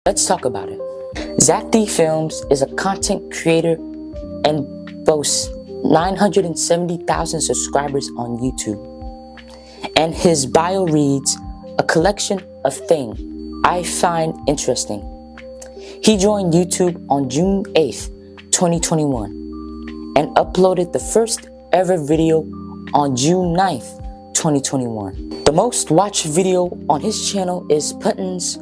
Let's talk about it. Zach D Films is a content creator and boasts 970,000 subscribers on YouTube. And his bio reads, a collection of things I find interesting. He joined YouTube on June 8th, 2021 and uploaded the first ever video on June 9th, 2021. The most watched video on his channel is Puttin's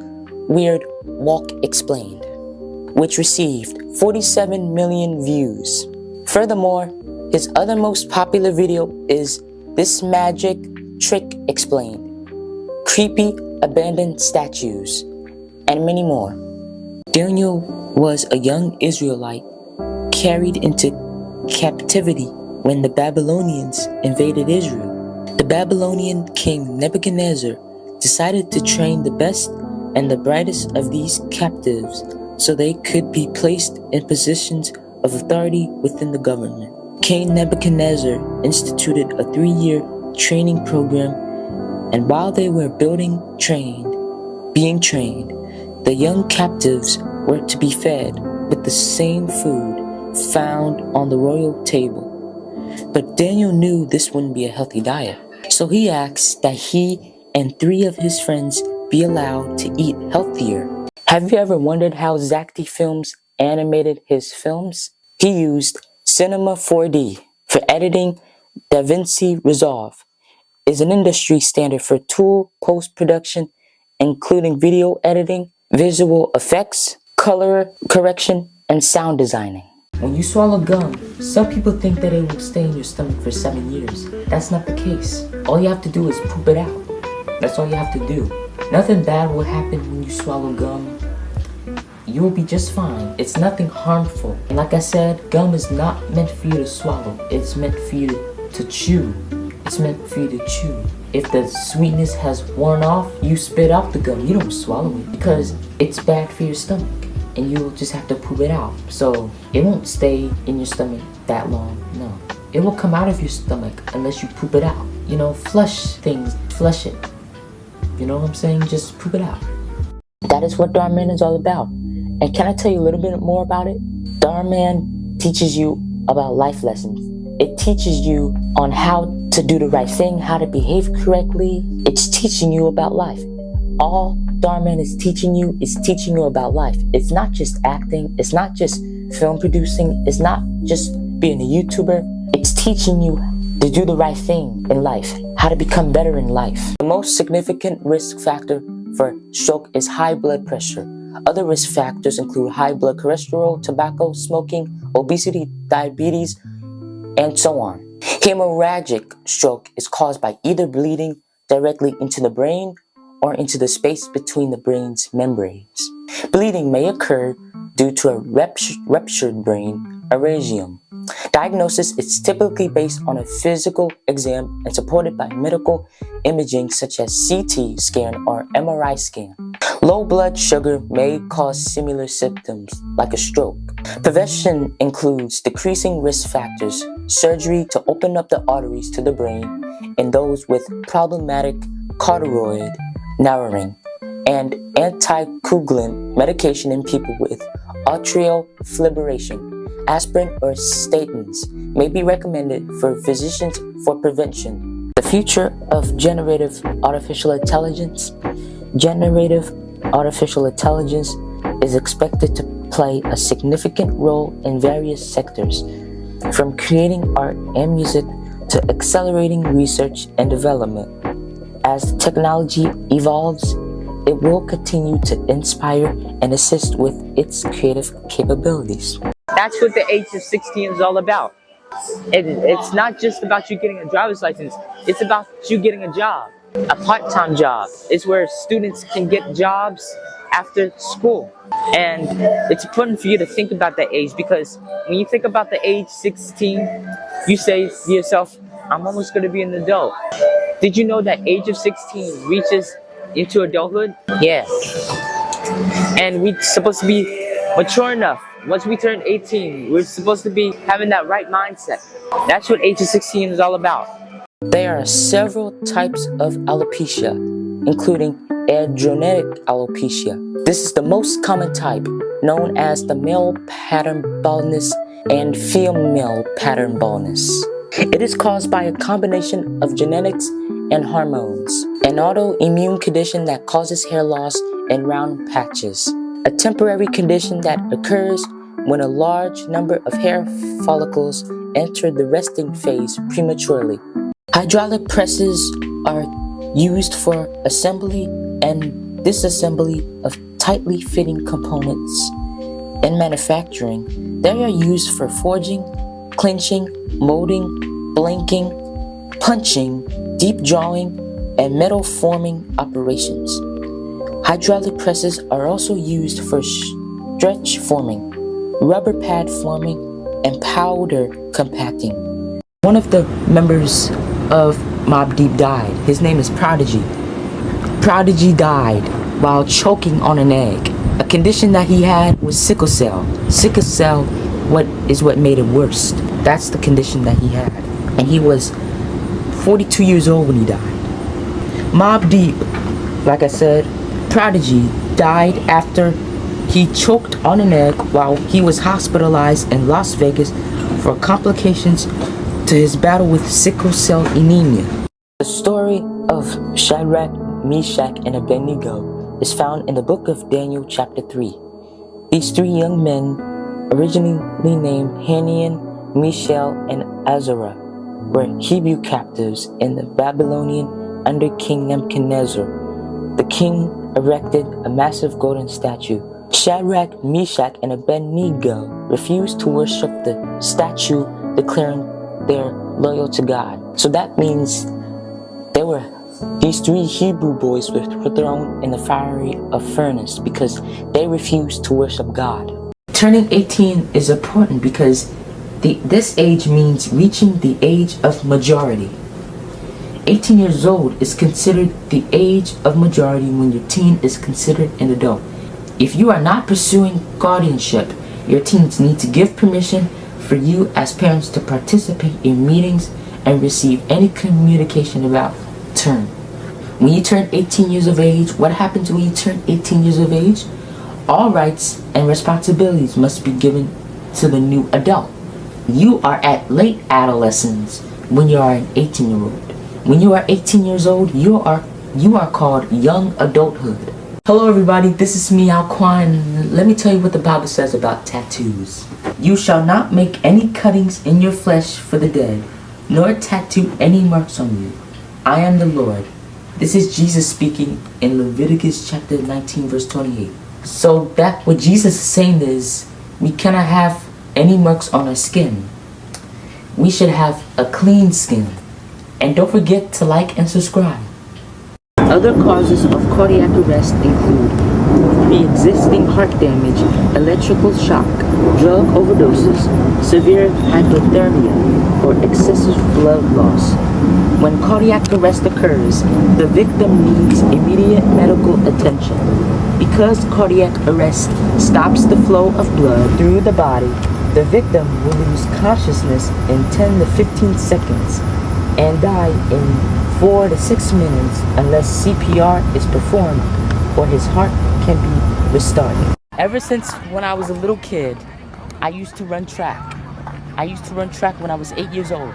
Weird Walk Explained, which received 47 million views. Furthermore, his other most popular video is This Magic Trick Explained, Creepy Abandoned Statues, and many more. Daniel was a young Israelite carried into captivity when the Babylonians invaded Israel. The Babylonian king Nebuchadnezzar decided to train the best and the brightest of these captives so they could be placed in positions of authority within the government. King Nebuchadnezzar instituted a 3-year training program, and while they were being trained, the young captives were to be fed with the same food found on the royal table. But Daniel knew this wouldn't be a healthy diet, so he asked that he and 3 of his friends be allowed to eat healthier. Have you ever wondered how Zach D Films animated his films? He used Cinema 4D for editing. DaVinci Resolve is an industry standard for tool post-production, including video editing, visual effects, color correction, and sound designing. When you swallow gum, some people think that it will stay in your stomach for 7 years. That's not the case. All you have to do is poop it out. That's all you have to do. Nothing bad will happen when you swallow gum. You will be just fine. It's nothing harmful. And like I said, gum is not meant for you to swallow. It's meant for you to chew. It's meant for you to chew. If the sweetness has worn off, you spit out the gum. You don't swallow it because it's bad for your stomach. And you'll just have to poop it out. So it won't stay in your stomach that long. No. It will come out of your stomach unless you poop it out. You know, flush things. Flush it. You know what I'm saying? Just poop it out. That is what Dhar Mann is all about. And can I tell you a little bit more about it? Dhar Mann teaches you about life lessons. It teaches you on how to do the right thing, how to behave correctly. It's teaching you about life. All Dhar Mann is teaching you about life. It's not just acting. It's not just film producing. It's not just being a YouTuber. It's teaching you to do the right thing in life, how to become better in life. The most significant risk factor for stroke is high blood pressure. Other risk factors include high blood cholesterol, tobacco, smoking, obesity, diabetes, and so on. Hemorrhagic stroke is caused by either bleeding directly into the brain or into the space between the brain's membranes. Bleeding may occur due to a ruptured brain aneurysm. Diagnosis is typically based on a physical exam and supported by medical imaging such as CT scan or MRI scan. Low blood sugar may cause similar symptoms like a stroke. Prevention includes decreasing risk factors, surgery to open up the arteries to the brain in those with problematic carotid narrowing, and anticoagulant medication in people with atrial fibrillation. Aspirin or statins may be recommended for physicians for prevention. The future of generative artificial intelligence is expected to play a significant role in various sectors, from creating art and music to accelerating research and development. As technology evolves, it will continue to inspire and assist with its creative capabilities. That's what the age of 16 is all about. It's not just about you getting a driver's license. It's about you getting a job, a part-time job. It's where students can get jobs after school. And it's important for you to think about that age, because when you think about the age 16, you say to yourself, I'm almost going to be an adult. Did you know that age of 16 reaches into adulthood? Yeah. And we're supposed to be mature enough. Once we turn 18, we're supposed to be having that right mindset. That's what age of 16 is all about. There are several types of alopecia, including androgenetic alopecia. This is the most common type, known as the male pattern baldness and female pattern baldness. It is caused by a combination of genetics and hormones, an autoimmune condition that causes hair loss and round patches, a temporary condition that occurs when a large number of hair follicles enter the resting phase prematurely. Hydraulic presses are used for assembly and disassembly of tightly fitting components. In manufacturing, they are used for forging, clinching, molding, blanking, punching, deep drawing, and metal forming operations. Hydraulic presses are also used for stretch forming, rubber pad forming, and powder compacting. One of the members of Mobb Deep died. His name is Prodigy. Prodigy died while choking on an egg. A condition that he had was sickle cell. Sickle cell is what made it worse. That's the condition that he had. And he was 42 years old when he died. Mobb Deep, like I said, Prodigy died after he choked on an egg while he was hospitalized in Las Vegas for complications to his battle with sickle cell anemia. The story of Shadrach, Meshach, and Abednego is found in the book of Daniel chapter 3. These three young men, originally named Hananiah, Mishael, and Azariah, were Hebrew captives in the Babylonian under King Nebuchadnezzar. The king erected a massive golden statue. Shadrach, Meshach, and Abednego refused to worship the statue, declaring they're loyal to God. So that means these three Hebrew boys were thrown in the fiery furnace because they refused to worship God. Turning 18 is important because this age means reaching the age of majority. 18 years old is considered the age of majority when your teen is considered an adult. If you are not pursuing guardianship, your teens need to give permission for you as parents to participate in meetings and receive any communication about turn. When you turn 18 years of age, what happens when you turn 18 years of age? All rights and responsibilities must be given to the new adult. You are at late adolescence when you are an 18-year-old. When you are 18 years old, you are called young adulthood. Hello everybody, this is me, Alquan. Let me tell you what the Bible says about tattoos. You shall not make any cuttings in your flesh for the dead, nor tattoo any marks on you. I am the Lord. This is Jesus speaking in Leviticus chapter 19 verse 28. So that what Jesus is saying is, we cannot have any marks on our skin. We should have a clean skin. And don't forget to like and subscribe. Other causes of cardiac arrest include pre-existing heart damage, electrical shock, drug overdoses, severe hypothermia, or excessive blood loss. When cardiac arrest occurs, the victim needs immediate medical attention. Because cardiac arrest stops the flow of blood through the body, the victim will lose consciousness in 10 to 15 seconds and die in 4 to 6 minutes unless CPR is performed or his heart can be restarted. Ever since when I was a little kid, I used to run track. I used to run track when I was 8 years old.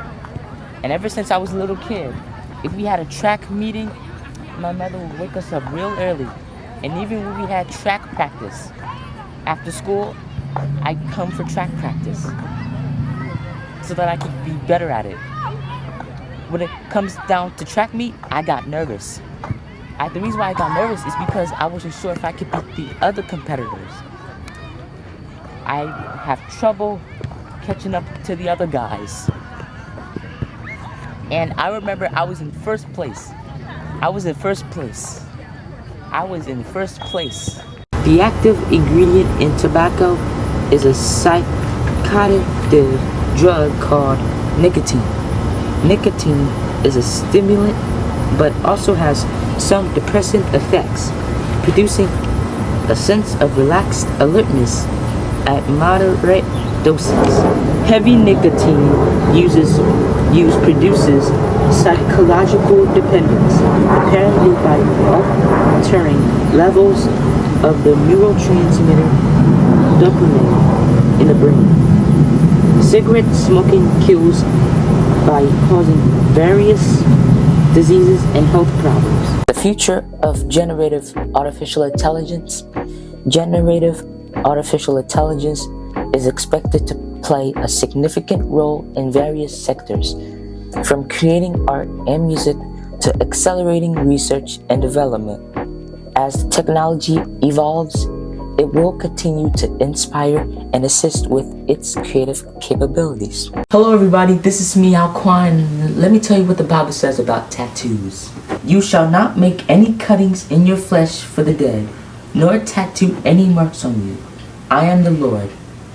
And ever since I was a little kid, if we had a track meeting, my mother would wake us up real early. And even when we had track practice, after school, I'd come for track practice so that I could be better at it. When it comes down to track meet, I got nervous. The reason why I got nervous is because I wasn't sure if I could beat the other competitors. I have trouble catching up to the other guys. And I remember I was in first place. The active ingredient in tobacco is a psychoactive drug called nicotine. Nicotine is a stimulant but also has some depressant effects, producing a sense of relaxed alertness at moderate doses. Heavy nicotine produces psychological dependence, apparently by altering levels of the neurotransmitter dopamine in the brain. Cigarette smoking kills by causing various diseases and health problems. The future of generative artificial intelligence. Generative artificial intelligence is expected to play a significant role in various sectors, from creating art and music to accelerating research and development. As technology evolves, it will continue to inspire and assist with its creative capabilities. Hello everybody, this is me, Alquan. Let me tell you what the Bible says about tattoos. You shall not make any cuttings in your flesh for the dead, nor tattoo any marks on you. I am the Lord.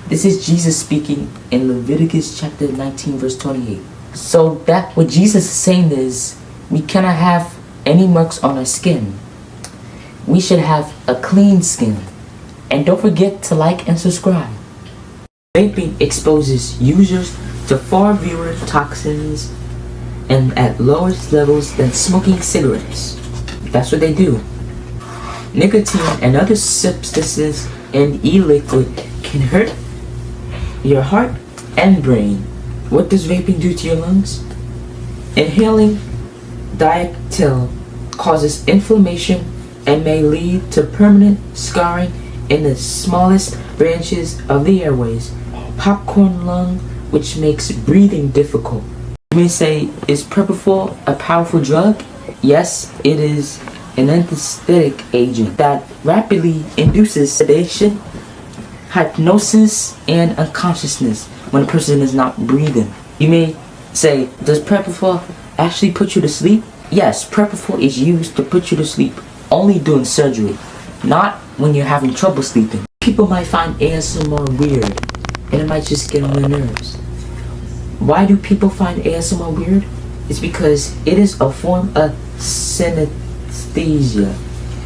This is Jesus speaking in Leviticus chapter 19 verse 28. So that what Jesus is saying is, we cannot have any marks on our skin. We should have a clean skin. And don't forget to like and subscribe. Vaping exposes users to far fewer toxins and at lower levels than smoking cigarettes. That's what they do. Nicotine and other substances in e-liquid can hurt your heart and brain. What does vaping do to your lungs? Inhaling diethyl causes inflammation and may lead to permanent scarring in the smallest branches of the airways. Popcorn lung, which makes breathing difficult. You may say, is propofol a powerful drug? Yes, it is an anesthetic agent that rapidly induces sedation, hypnosis, and unconsciousness when a person is not breathing. You may say, does propofol actually put you to sleep? Yes, propofol is used to put you to sleep only during surgery, not when you're having trouble sleeping. People might find ASMR weird, and it might just get on their nerves. Why do people find ASMR weird? It's because it is a form of synesthesia,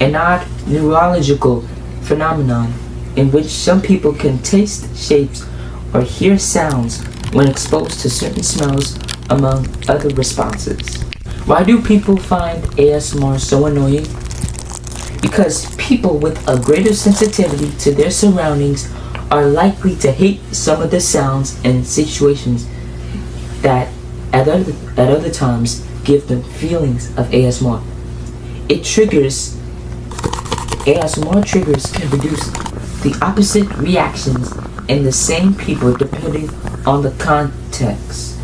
an odd neurological phenomenon in which some people can taste shapes or hear sounds when exposed to certain smells, among other responses. Why do people find ASMR so annoying? Because people with a greater sensitivity to their surroundings are likely to hate some of the sounds and situations that at other times give them feelings of ASMR. ASMR triggers can produce the opposite reactions in the same people depending on the context.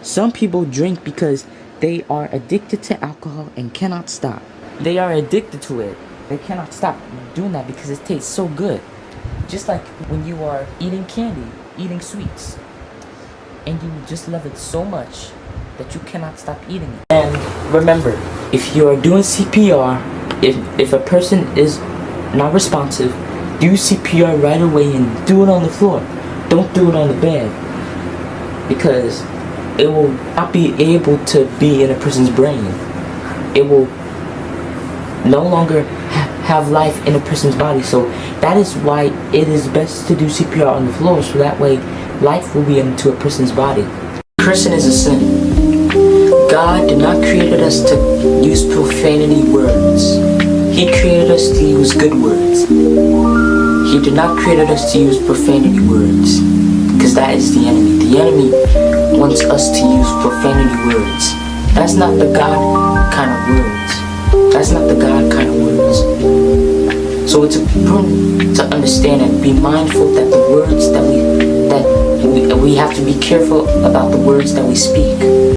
Some people drink because they are addicted to alcohol and cannot stop. They are addicted to it. They cannot stop doing that because it tastes so good. Just like when you are eating candy, eating sweets, and you just love it so much that you cannot stop eating it. And remember, if you are doing CPR, if a person is not responsive, do CPR right away and do it on the floor. Don't do it on the bed, because it will not be able to be in a person's brain. It will no longer have life in a person's body. So that is why it is best to do CPR on the floor, so that way life will be into a person's body. Cursing is a sin. God did not create us to use profanity words. He created us to use good words. He did not create us to use profanity words, because that is the enemy. The enemy wants us to use profanity words. That's not the God kind of words. That's not the God kind of words. So it's important to understand and be mindful that the words that we have to be careful about the words that we speak.